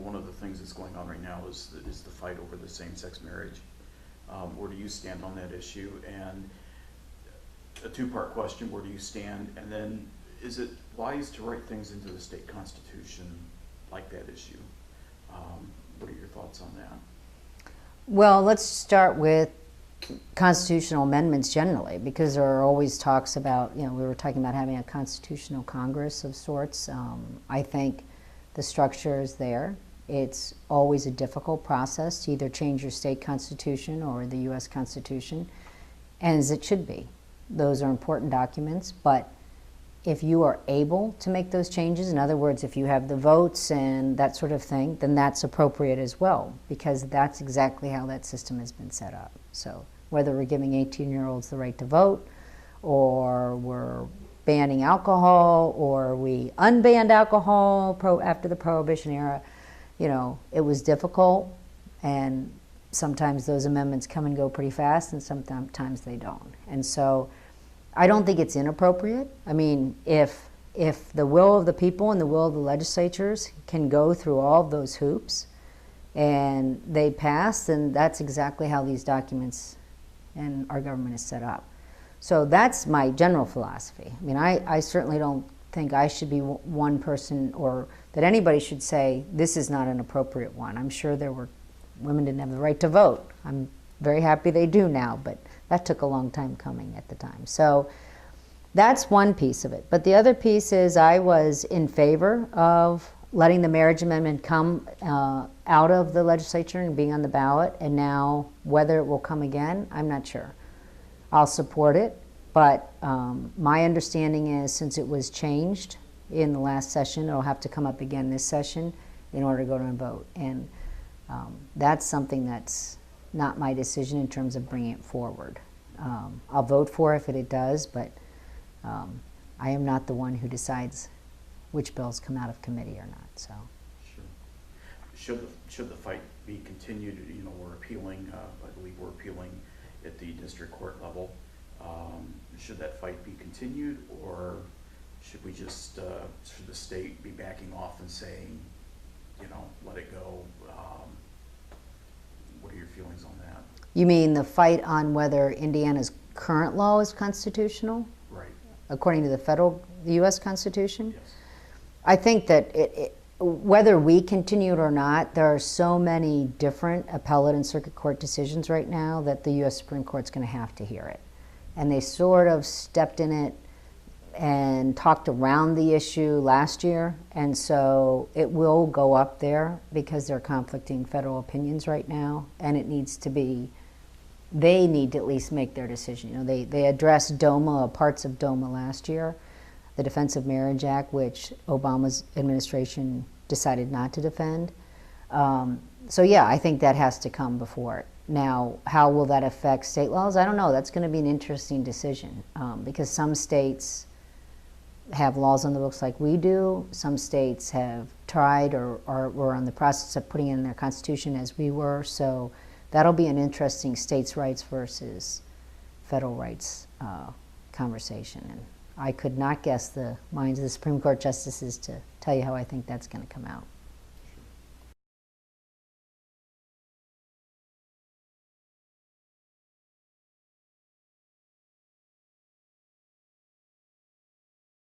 one of the things that's going on right now is the fight over the same-sex marriage. Where do you stand on that issue? And a two-part question, where do you stand? And then, is it wise to write things into the state constitution like that issue? What are your thoughts on that? Well, let's start with constitutional amendments generally, because there are always talks about, we were talking about having a constitutional Congress of sorts. I think the structure is there. It's always a difficult process to either change your state constitution or the U.S. Constitution, as it should be. Those are important documents, but if you are able to make those changes, in other words, if you have the votes and that sort of thing, then that's appropriate as well, because that's exactly how that system has been set up. So whether we're giving 18-year-olds the right to vote, or we're banning alcohol, or we unbanned alcohol after the Prohibition era, it was difficult, and sometimes those amendments come and go pretty fast, and sometimes they don't. And so I don't think it's inappropriate. I mean, if the will of the people and the will of the legislatures can go through all of those hoops and they pass, then that's exactly how these documents and our government is set up. So that's my general philosophy. I mean, I certainly don't think I should be one person, or that anybody should say this is not an appropriate one. I'm sure there were women didn't have the right to vote. I'm very happy they do now, but that took a long time coming at the time. So that's one piece of it. But the other piece is I was in favor of letting the marriage amendment come out of the legislature and being on the ballot, and now whether it will come again, I'm not sure. I'll support it, but my understanding is since it was changed in the last session, it'll have to come up again this session in order to go to a vote. And that's something that's not my decision in terms of bringing it forward. I'll vote for it if it does, but I am not the one who decides which bills come out of committee or not. So, sure. Should the fight be continued? We're appealing. I believe we're appealing at the district court level. Should that fight be continued, or should we just should the state be backing off and saying, let it go? What are your feelings on that? You mean the fight on whether Indiana's current law is constitutional? Right. According to the U.S. Constitution? Yes. I think that whether we continue it or not, there are so many different appellate and circuit court decisions right now that the U.S. Supreme Court's going to have to hear it. And they sort of stepped in it and talked around the issue last year, and so it will go up there because there are conflicting federal opinions right now, and it needs to be, they need to at least make their decision. They addressed DOMA, parts of DOMA last year, the Defense of Marriage Act, which Obama's administration decided not to defend. So yeah, I think that has to come before it. Now, how will that affect state laws? I don't know. That's going to be an interesting decision because some states have laws on the books like we do. Some states have tried or were on the process of putting in their constitution as we were. So that'll be an interesting states' rights versus federal rights conversation. And I could not guess the minds of the Supreme Court justices to tell you how I think that's going to come out.